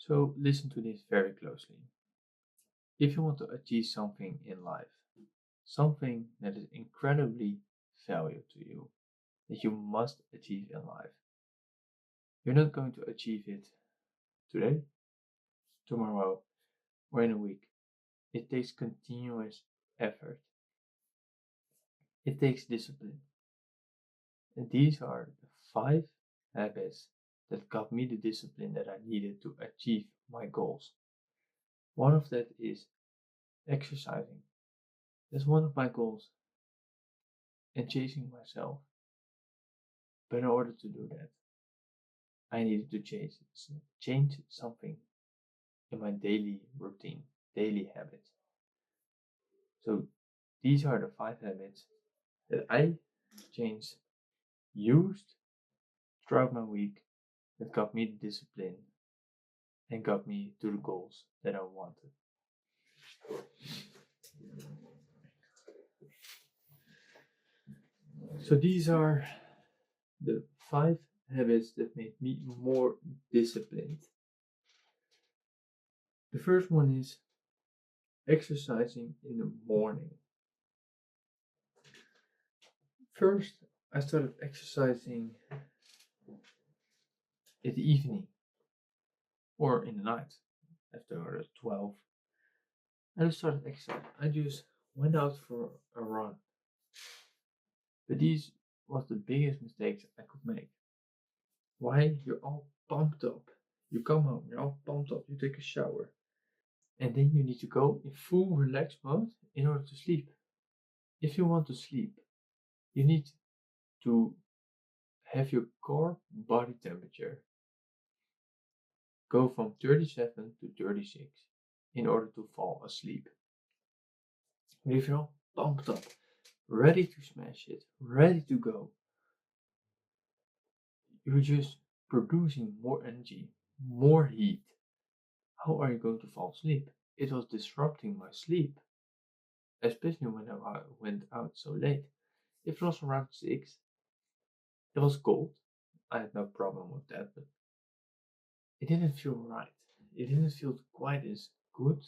So listen to this very closely. If you want to achieve something in life, something that is incredibly valuable to you, that you must achieve in life, you're not going to achieve it today, tomorrow, or in a week. It takes continuous effort. It takes discipline. And these are the 5 habits that got me the discipline that I needed to achieve my goals. One of that is exercising. That's one of my goals. And chasing myself. But in order to do that, I needed to change something in my daily routine, daily habits. So these are the 5 habits that I changed, used throughout my week, that got me the discipline and got me to the goals that I wanted. So these are the 5 habits that made me more disciplined. The first one is exercising in the morning. First, I started exercising in the evening or in the night after 12. I just started exercising. I just went out for a run. But this was the biggest mistakes I could make. Why? You're all pumped up. You come home, you're all pumped up, you take a shower. And then you need to go in full relaxed mode in order to sleep. If you want to sleep, you need to have your core body temperature go from 37 to 36 in order to fall asleep. But if you're all pumped up, ready to smash it, ready to go, you're just producing more energy, more heat. How are you going to fall asleep? It was disrupting my sleep, especially when I went out so late. If it was around 6, it was cold. I had no problem with that, but it didn't feel right. It didn't feel quite as good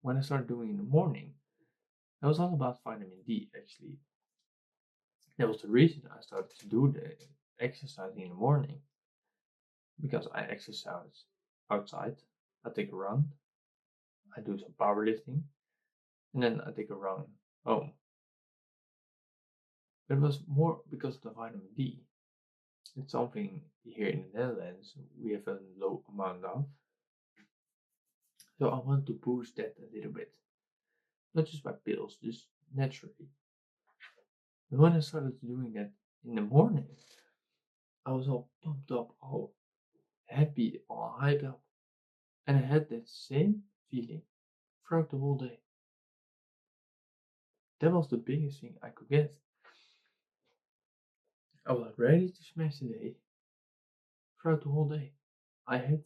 when I started doing it in the morning. That was all about vitamin D, actually. That was the reason I started to do the exercising in the morning. Because I exercise outside, I take a run, I do some powerlifting, and then I take a run home. But it was more because of the vitamin D. It's something here in the Netherlands we have a low amount of. So I want to boost that a little bit. Not just by pills, just naturally. But when I started doing that in the morning, I was all pumped up, all happy, all hyped up. And I had that same feeling throughout the whole day. That was the biggest thing I could get. I was ready to smash the day throughout the whole day. I had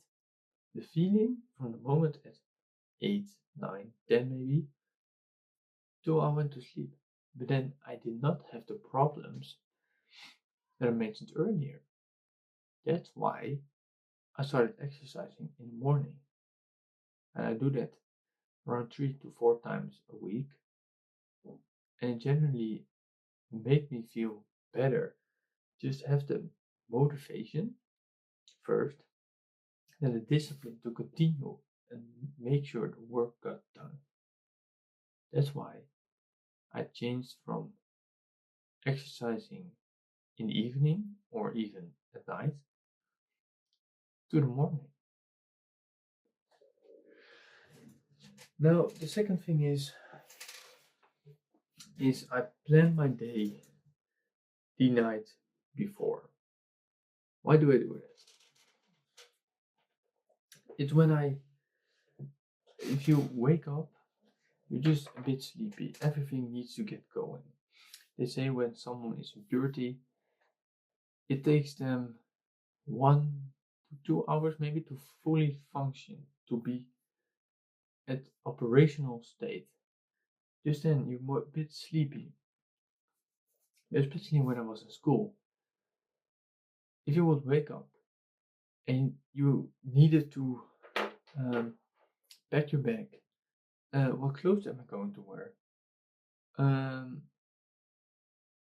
the feeling from the moment at 8, 9, 10 maybe, till I went to sleep. But then I did not have the problems that I mentioned earlier. That's why I started exercising in the morning. And I do that around 3 to 4 times a week. And it generally made me feel better. Just have the motivation first, then the discipline to continue and make sure the work got done. That's why I changed from exercising in the evening or even at night to the morning. Now, the second thing is I plan my day the night before. Why do I do that? It's if you wake up, you're just a bit sleepy. Everything needs to get going. They say when someone is in puberty, it takes them 1 to 2 hours maybe to fully function, to be at operational state. Just then you're a bit sleepy. Especially when I was in school. If you would wake up and you needed to Pack your bag. What clothes am I going to wear? Um,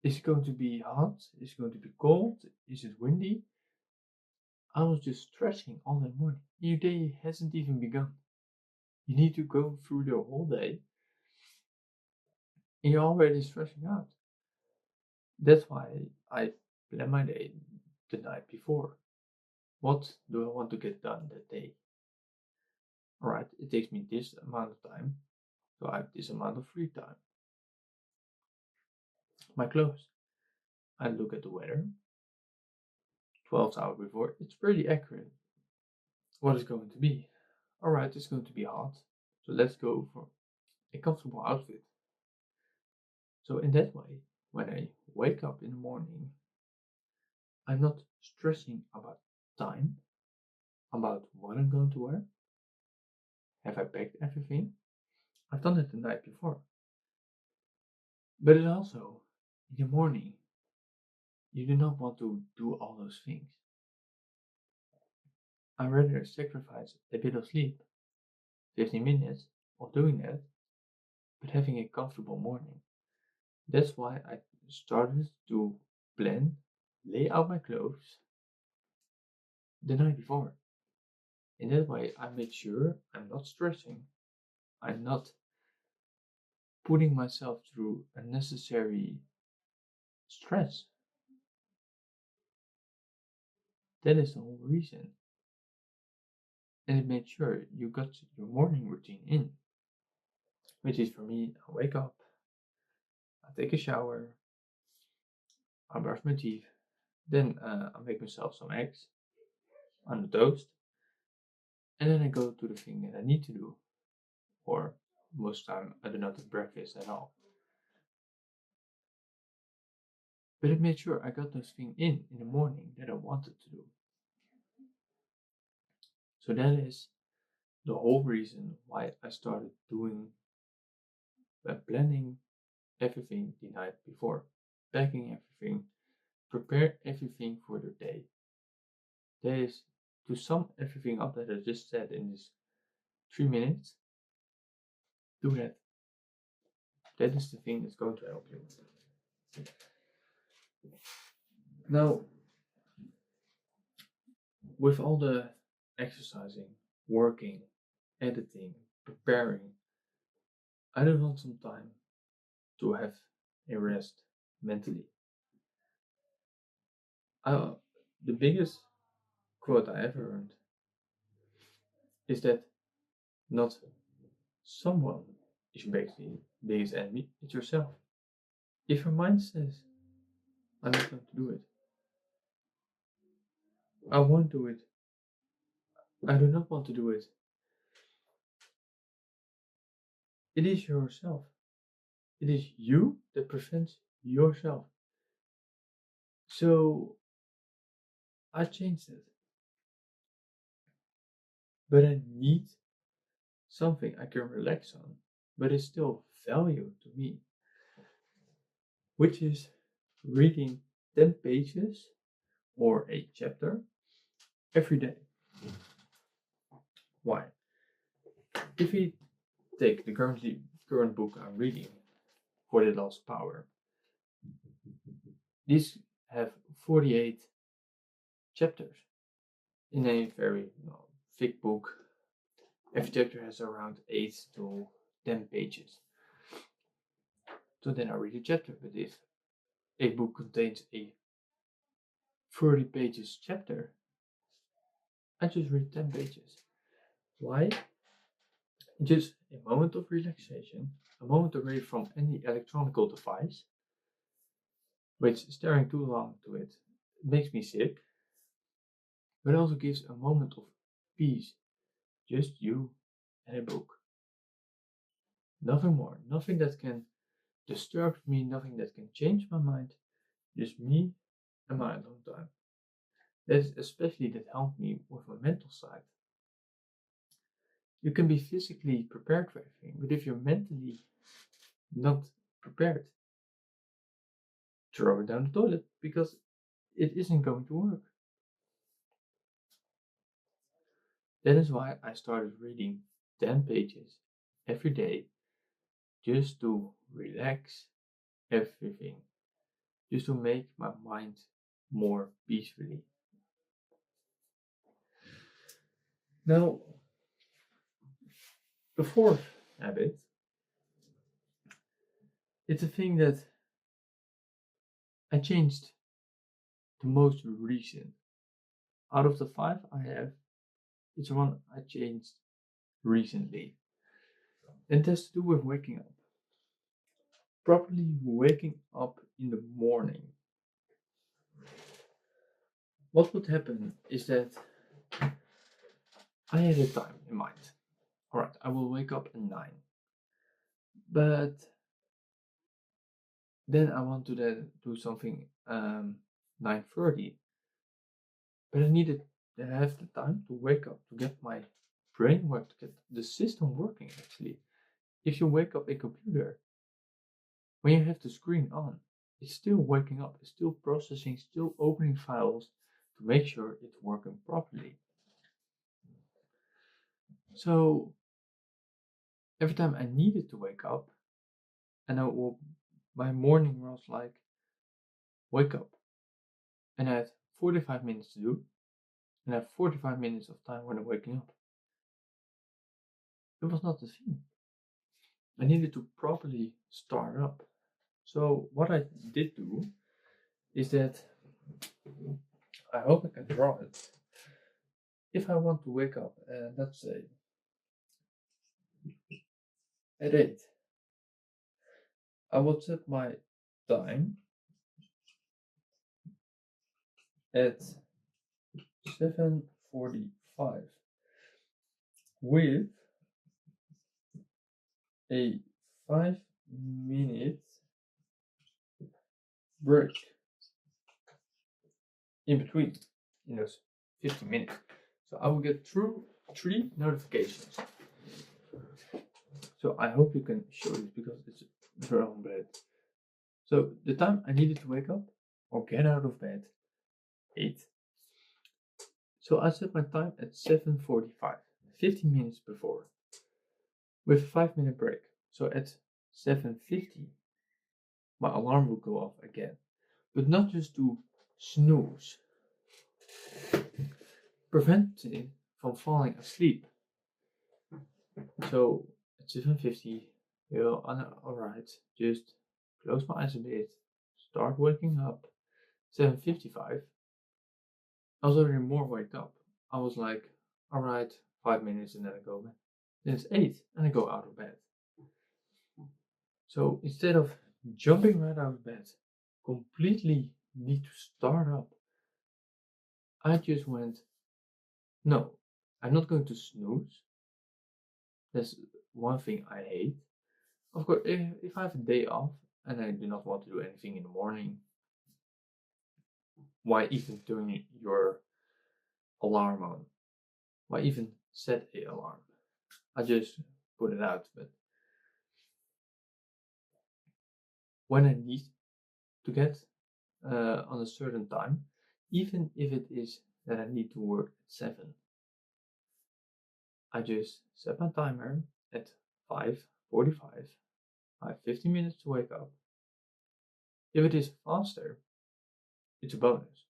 is it going to be hot? Is it going to be cold? Is it windy? I was just stressing all that morning. Your day hasn't even begun. You need to go through the whole day and you're already stressing out. That's why I plan my day the night before. What do I want to get done that day? Alright, it takes me this amount of time, so I have this amount of free time. My clothes. I look at the weather 12 hours before. It's pretty accurate. What is going to be? Alright, it's going to be hot, so let's go for a comfortable outfit. So in that way, when I wake up in the morning, I'm not stressing about time, about what I'm going to wear. Have I packed everything? I've done it the night before. But it's also, in the morning, you do not want to do all those things. I'd rather sacrifice a bit of sleep, 15 minutes of doing that, but having a comfortable morning. That's why I started to plan, lay out my clothes the night before. In that way, I make sure I'm not stressing. I'm not putting myself through unnecessary stress. That is the whole reason. And it made sure you got your morning routine in. Which is for me, I wake up, I take a shower, I brush my teeth, then I make myself some eggs on the toast, and then I go to the thing that I need to do. Or most time I do not have breakfast at all. But it made sure I got those things in the morning that I wanted to do. So that is the whole reason why I started doing planning everything the night before, packing everything, prepare everything for the day. That is to sum everything up that I just said in this 3 minutes. Do that. That is the thing that's going to help you. Now, with all the exercising, working, editing, preparing, I do want some time to have a rest mentally. The biggest quote I ever heard is that not someone is your biggest enemy, it's yourself. If your mind says, I'm not going to do it, I won't do it, I do not want to do it, it is yourself. It is you that prevents yourself. So I changed it. But I need something I can relax on, but it's still value to me, which is reading 10 pages or a chapter every day. Why? If we take the current book I'm reading, For the Lost Power, these have 48 chapters in a very thick book. Every chapter has around 8 to 10 pages. So then I read a chapter, but if a book contains a 30 pages chapter, I just read 10 pages. Why? Just a moment of relaxation, a moment away from any electronic device, which staring too long to it makes me sick, but also gives a moment of peace. Just you and a book. Nothing more, nothing that can disturb me, nothing that can change my mind, just me and my alone time. That is especially that helped me with my mental side. You can be physically prepared for everything, but if you're mentally not prepared, throw it down the toilet because it isn't going to work. That is why I started reading 10 pages every day just to relax everything, just to make my mind more peacefully. Now, the fourth habit, it's a thing that I changed the most recent. Out of the five I have, it's one I changed recently. And it has to do with waking up. Properly waking up in the morning. What would happen is that I had a time in mind. Alright, I will wake up at 9. But then I want to then do something 9:30. But I needed to have the time to wake up, to get my brain work, to get the system working actually. If you wake up a computer, when you have the screen on, it's still waking up, it's still processing, still opening files to make sure it's working properly. So every time I needed to wake up, and my morning was like, wake up, and I had 45 minutes to do, and I have 45 minutes of time when I'm waking up. It was not the thing. I needed to properly start up. So what I did do is that, I hope I can draw it. If I want to wake up, let's say at 8, I will set my time at 7:45 with a 5-minute break in between, in those 15 minutes. So I will get through 3 notifications. So I hope you can show this because it's very on bed. So the time I needed to wake up or get out of bed, 8. So I set my time at 7:45, 15 minutes before, with a 5-minute break. So at 7:50, my alarm will go off again, but not just to snooze, preventing from falling asleep. So at 7:50, alright, just close my eyes a bit, start waking up. 7:55, I was already more waked up. I was like, alright, 5 minutes and then I go back. Then it's 8 and I go out of bed. So instead of jumping right out of bed, completely need to start up, I just went, no, I'm not going to snooze. That's one thing I hate. Of course, if I have a day off and I do not want to do anything in the morning, why even turn your alarm on? Why even set a alarm? I just put it out. But when I need to get on a certain time, even if it is that I need to work at 7, I just set my timer at 5:45. I have 15 minutes to wake up. If it is faster, it's a bonus.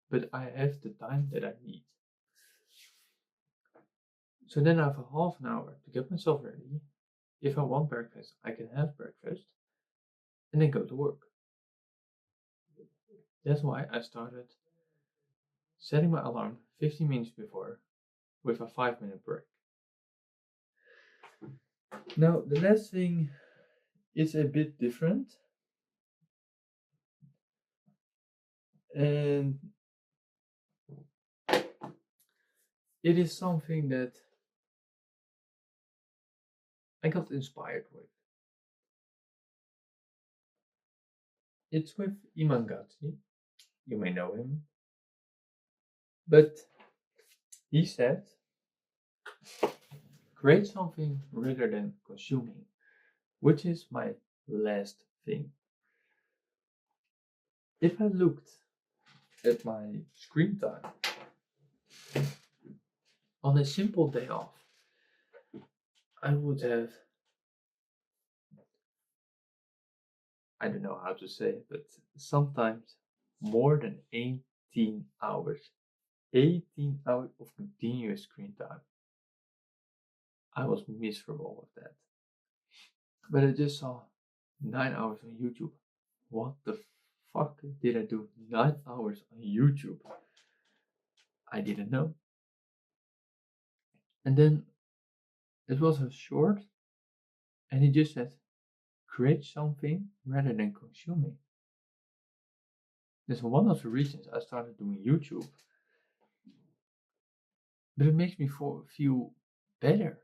But I have the time that I need. So then I have a half an hour to get myself ready. If I want breakfast, I can have breakfast and then go to work. That's why I started setting my alarm 15 minutes before with a 5-minute break. Now, the last thing is a bit different. And it is something that I got inspired with. It's with Iman Gadzhi. You may know him. But he said, create something rather than consuming, which is my last thing. If I looked at my screen time, On a simple day off, I would have, I don't know how to say it, but sometimes more than 18 hours. 18 hours of continuous screen time. I was miserable with that. But I just saw 9 hours on YouTube. What the fuck did I do 9 hours on YouTube? I didn't know. And then it was a short, and he just said, create something rather than consuming. That's one of the reasons I started doing YouTube. But it makes me feel better.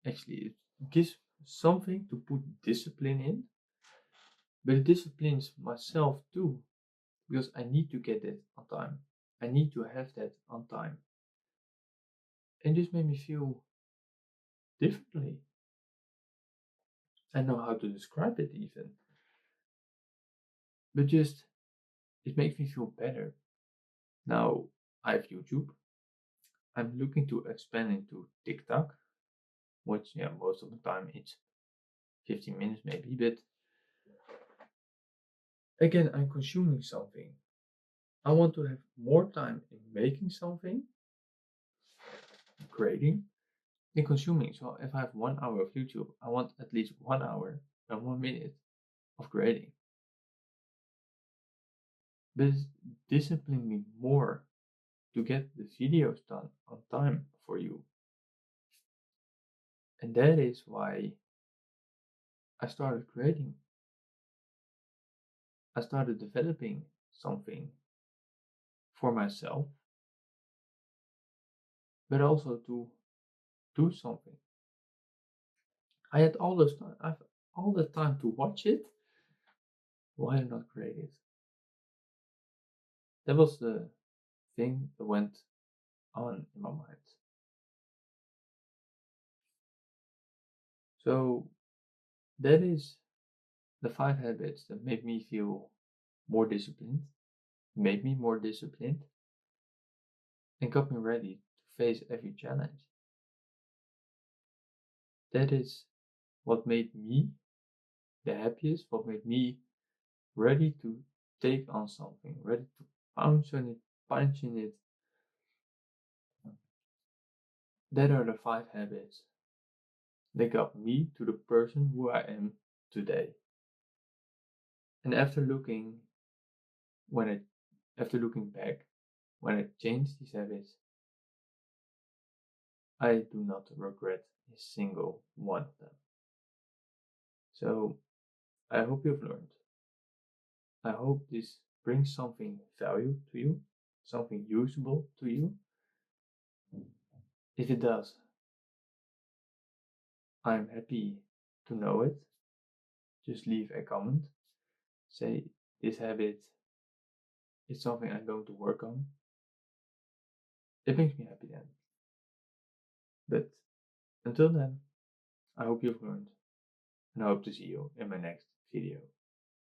Actually, it gives something to put discipline in, but it disciplines myself too, because I need to get it on time. I need to have that on time. And this made me feel differently. I don't know how to describe it even. But just, it makes me feel better. Now, I have YouTube. I'm looking to expand into TikTok, which, yeah, most of the time it's 15 minutes maybe, but again, I'm consuming something. I want to have more time in making something, creating, than consuming. So if I have 1 hour of YouTube, I want at least 1 hour and 1 minute of creating. But it's disciplining me more to get the videos done on time for you. And that is why I started creating. I started developing something for myself, but also to do something. I had all this time. I've all the time to watch it. Why not create it? That was the thing that went on in my mind. So that is the 5 habits that made me feel more disciplined, made me more disciplined, and got me ready to face every challenge. That is what made me the happiest, what made me ready to take on something, ready to punch in it. That are the 5 habits that got me to the person who I am today. And after looking back, when I changed these habits, I do not regret a single one of them. So I hope you've learned. I hope this brings something value to you, something usable to you. If it does, I'm happy to know it. Just leave a comment. Say this habit is something I'm going to work on. It makes me happy then. But until then, I hope you've learned, and I hope to see you in my next video.